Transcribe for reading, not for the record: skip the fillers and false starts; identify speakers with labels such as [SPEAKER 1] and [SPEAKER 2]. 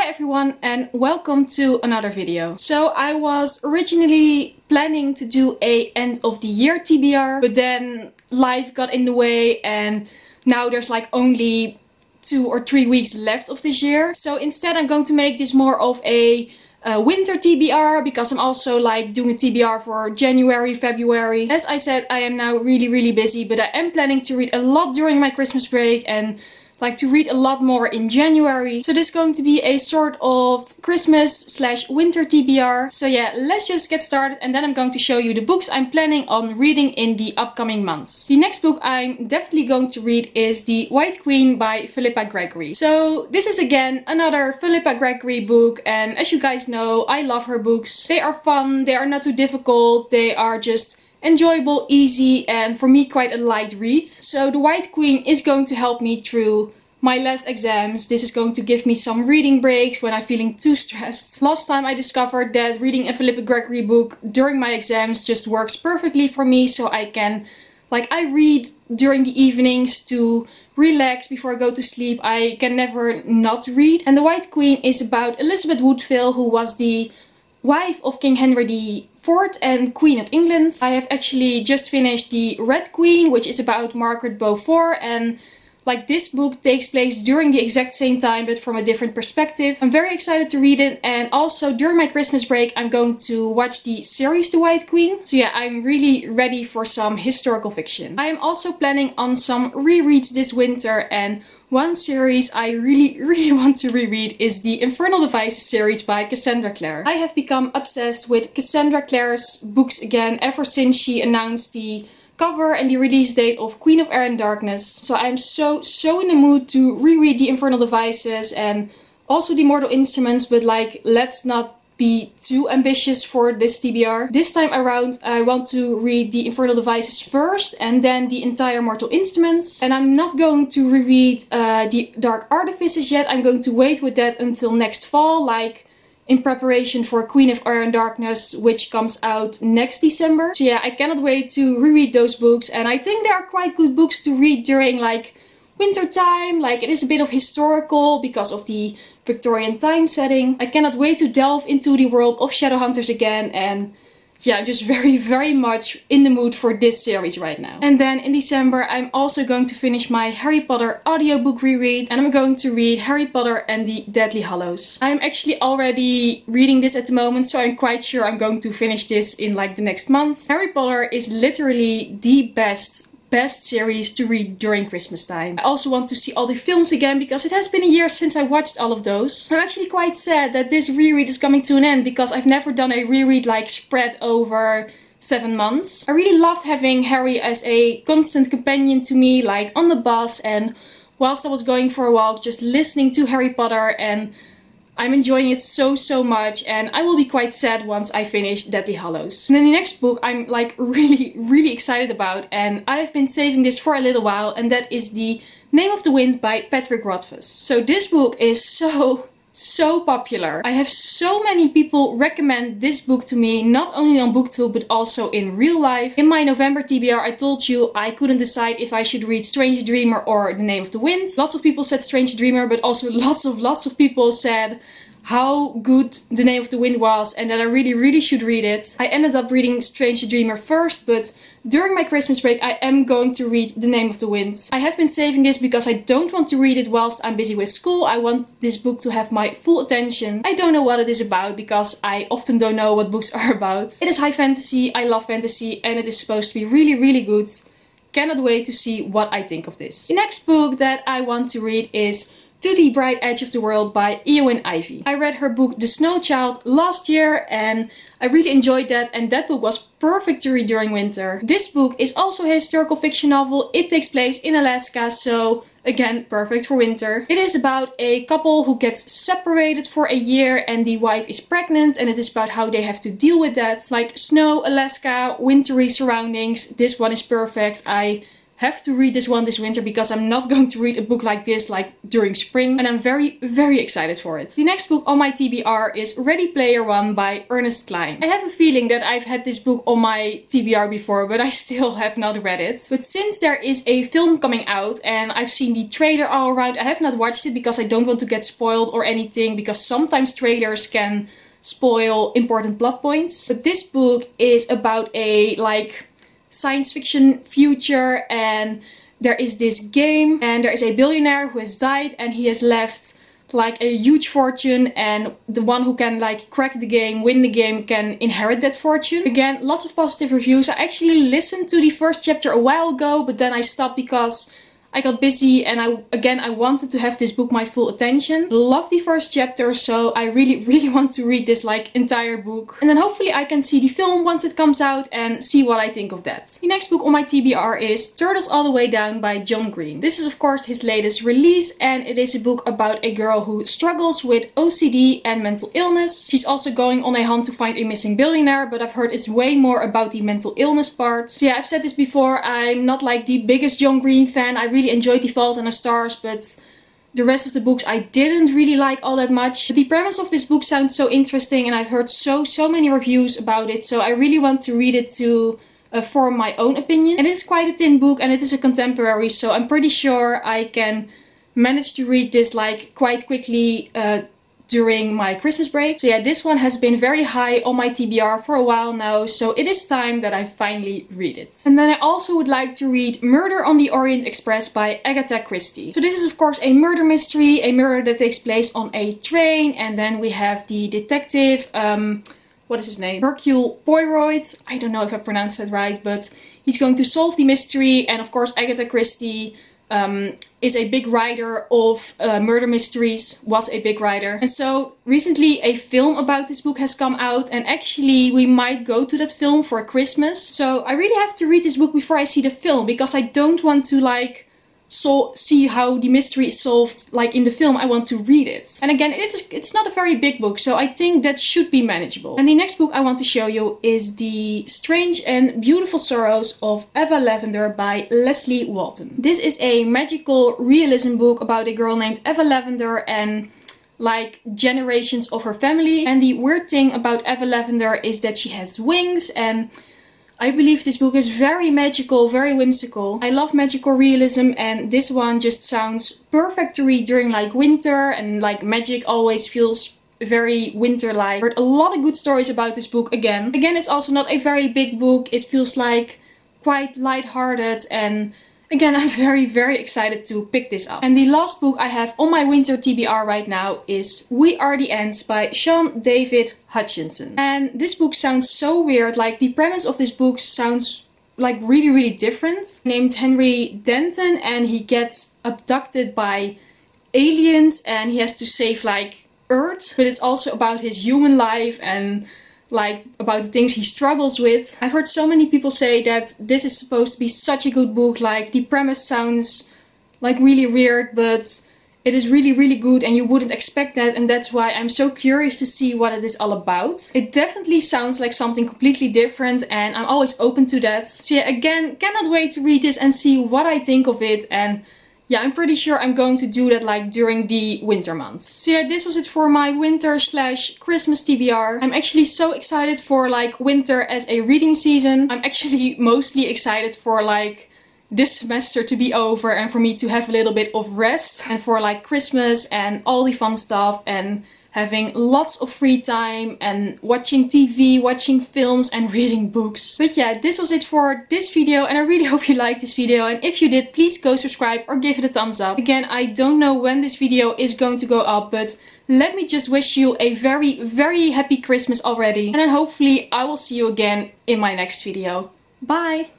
[SPEAKER 1] Hi everyone and welcome to another video. So I was originally planning to do a end of the year TBR, but then life got in the way and now there's like only 2 or 3 weeks left of this year. So instead I'm going to make this more of a winter TBR, because I'm also like doing a TBR for January, February. As I said, I am now really busy, but I am planning to read a lot during my Christmas break and like to read a lot more in January. So this is going to be a sort of Christmas/winter TBR. So yeah, let's just get started and then I'm going to show you the books I'm planning on reading in the upcoming months. The next book I'm definitely going to read is The White Queen by Philippa Gregory. So this is again another Philippa Gregory book, and as you guys know, I love her books. They are fun, they are not too difficult, they are just enjoyable, easy, and for me quite a light read. So The White Queen is going to help me through my last exams. This is going to give me some reading breaks when I'm feeling too stressed. Last time I discovered that reading a Philippa Gregory book during my exams just works perfectly for me, so I can, like, I read during the evenings to relax before I go to sleep. I can never not read. And The White Queen is about Elizabeth Woodville, who was the wife of King Henry IV and Queen of England. I have actually just finished The Red Queen, which is about Margaret Beaufort, and like this book takes place during the exact same time but from a different perspective. I'm very excited to read it, and also during my Christmas break I'm going to watch the series The White Queen. So yeah, I'm really ready for some historical fiction. I am also planning on some rereads this winter, and one series I really want to reread is the Infernal Devices series by Cassandra Clare. I have become obsessed with Cassandra Clare's books again ever since she announced the cover and the release date of Queen of Air and Darkness. So I'm so in the mood to reread the Infernal Devices and also the Mortal Instruments, but like, let's not be too ambitious for this TBR. This time around I want to read the Infernal Devices first and then the entire Mortal Instruments. And I'm not going to reread the Dark Artifices yet. I'm going to wait with that until next fall, like in preparation for Queen of Air and Darkness, which comes out next December. So yeah, I cannot wait to reread those books, and I think they are quite good books to read during like winter time. Like, it is a bit of historical because of the Victorian time setting. I cannot wait to delve into the world of Shadowhunters again, and yeah, I'm just very much in the mood for this series right now. And then in December I'm also going to finish my Harry Potter audiobook reread, and I'm going to read Harry Potter and the Deathly Hallows. I'm actually already reading this at the moment, so I'm quite sure I'm going to finish this in like the next month. Harry Potter is literally the best series to read during Christmas time. I also want to see all the films again because it has been a year since I watched all of those. I'm actually quite sad that this reread is coming to an end, because I've never done a reread like spread over 7 months. I really loved having Harry as a constant companion to me, like on the bus and whilst I was going for a walk, just listening to Harry Potter, and I'm enjoying it so much, and I will be quite sad once I finish Deathly Hallows. And then the next book I'm like really excited about, and I've been saving this for a little while, and that is The Name of the Wind by Patrick Rothfuss. So this book is so popular. I have so many people recommend this book to me, not only on BookTube but also in real life. In my November TBR I told you I couldn't decide if I should read Strange Dreamer or The Name of the Wind. Lots of people said Strange Dreamer, but also lots of people said how good The Name of the Wind was and that I really should read it. I ended up reading Strange Dreamer first, but during my Christmas break I am going to read The Name of the Wind. I have been saving this because I don't want to read it whilst I'm busy with school. I want this book to have my full attention. I don't know what it is about because I often don't know what books are about. It is high fantasy, I love fantasy, and it is supposed to be really good. Cannot wait to see what I think of this. The next book that I want to read is To the Bright Edge of the World by Eowyn Ivey. I read her book The Snow Child last year and I really enjoyed that, and that book was perfect to read during winter. This book is also a historical fiction novel. It takes place in Alaska, so again, perfect for winter. It is about a couple who gets separated for a year and the wife is pregnant, and it is about how they have to deal with that. Like snow, Alaska, wintry surroundings. This one is perfect. I have to read this one this winter because I'm not going to read a book like this like during spring, and I'm very, very excited for it. The next book on my TBR is Ready Player One by Ernest Cline. I have a feeling that I've had this book on my TBR before, but I still have not read it. But since there is a film coming out and I've seen the trailer all around, I have not watched it because I don't want to get spoiled or anything, because sometimes trailers can spoil important plot points. But this book is about a like science fiction future, and there is this game and there is a billionaire who has died and he has left like a huge fortune, and the one who can like crack the game, win the game, can inherit that fortune. Again, lots of positive reviews. I actually listened to the first chapter a while ago, but then I stopped because I got busy and I wanted to have this book my full attention. Love the first chapter, so I really want to read this like entire book. And then hopefully I can see the film once it comes out and see what I think of that. The next book on my TBR is Turdus All the Way Down by John Green. This is of course his latest release, and it is a book about a girl who struggles with OCD and mental illness. She's also going on a hunt to find a missing billionaire, but I've heard it's way more about the mental illness part. So yeah, I've said this before, I'm not like the biggest John Green fan. I really enjoyed The Fault in Our Stars, but the rest of the books I didn't really like all that much. But the premise of this book sounds so interesting, and I've heard so many reviews about it, so I really want to read it to form my own opinion. And it's quite a thin book, and it is a contemporary, so I'm pretty sure I can manage to read this like quite quickly during my Christmas break. So yeah, this one has been very high on my TBR for a while now, so it is time that I finally read it. And then I also would like to read Murder on the Orient Express by Agatha Christie. So this is of course a murder mystery, a murder that takes place on a train, and then we have the detective, what is his name? Hercule Poirot. I don't know if I pronounced that right, but he's going to solve the mystery, and of course Agatha Christie is a big writer of murder mysteries, was a big writer. And so recently a film about this book has come out, and actually we might go to that film for Christmas. So I really have to read this book before I see the film, because I don't want to like see how the mystery is solved like in the film. I want to read it. And again, it's not a very big book, so I think that should be manageable. And the next book I want to show you is The Strange and Beautiful Sorrows of Eva Lavender by Leslie Walton. This is a magical realism book about a girl named Eva Lavender and like generations of her family. And the weird thing about Eva Lavender is that she has wings, and I believe this book is very magical, very whimsical. I love magical realism, and this one just sounds perfect to read during like winter, and like magic always feels very winter-like. Heard a lot of good stories about this book again. Again, it's also not a very big book. It feels like quite light-hearted, and again, I'm very excited to pick this up. And the last book I have on my winter TBR right now is We Are the Ants by Sean David Hutchinson. And this book sounds so weird, like the premise of this book sounds like really different. Named Henry Denton, and he gets abducted by aliens and he has to save like Earth, but it's also about his human life and like about the things he struggles with. I've heard so many people say that this is supposed to be such a good book, like the premise sounds like really weird, but it is really good and you wouldn't expect that, and that's why I'm so curious to see what it is all about. It definitely sounds like something completely different, and I'm always open to that. So yeah, again, cannot wait to read this and see what I think of it, and yeah, I'm pretty sure I'm going to do that like during the winter months. So yeah, this was it for my winter/Christmas TBR. I'm actually so excited for like winter as a reading season. I'm actually mostly excited for like this semester to be over and for me to have a little bit of rest, and for like Christmas and all the fun stuff, and having lots of free time and watching TV, watching films and reading books. But yeah, this was it for this video, and I really hope you liked this video, and if you did, please go subscribe or give it a thumbs up. Again, I don't know when this video is going to go up, but let me just wish you a very happy Christmas already, and then hopefully I will see you again in my next video. Bye!